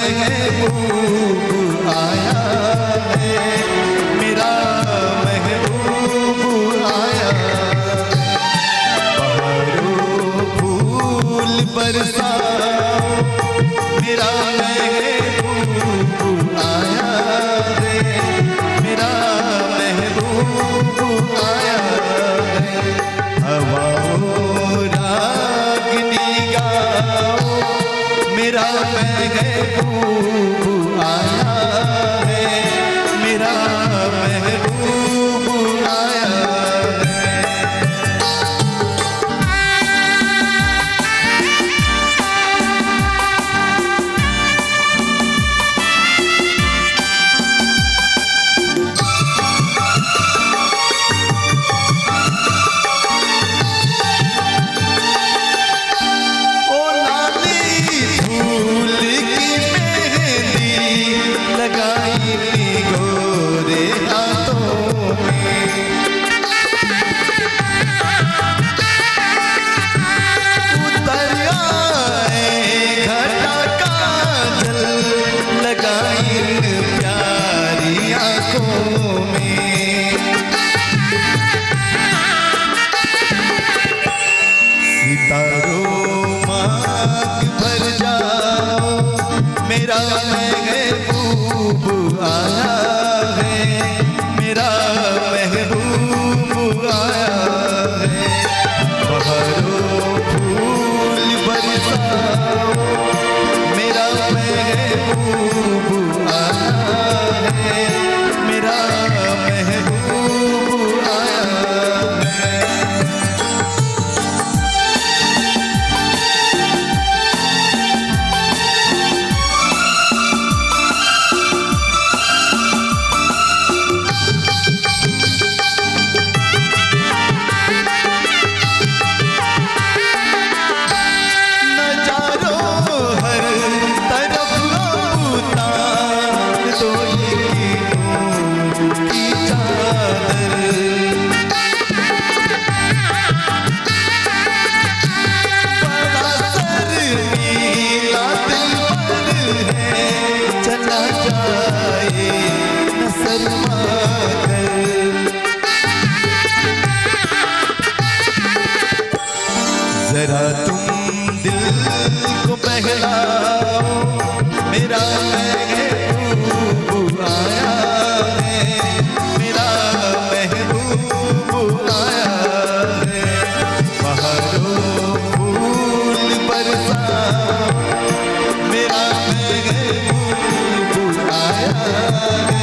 महबूब आया है, मेरा महबूब आया। बहारों फूल बरसाओ, मेरा महबूब आया है, मेरा महबूब आया है। हवाओं रागनी गाओ, मेरा महबूब आया है, मेरा महबूब आया है। ओ लाली फूल की मेहंदी लगाई गोरे हाथों में, उतर आए घटा काजल लगाई प्यारी आंखों में। सितारों मांग भर जाओ, मेरा महबूब आया है, मेरा महबूब आया है। बहारों फूल बरसाओ, मेरा महबूब आया है, मेरा महबूब आया है। नजारों हर तरफ उतार दो ये नूर की चादर, बड़ा शर्मीला दिलबर है, चला जाए न शर्मा कर। जरा तुम दिल को बहलाओ, मेरा महबूब आया है, मेरा महबूब आया है। बहारों फूल बरसाओ, मेरा महबूब आया है,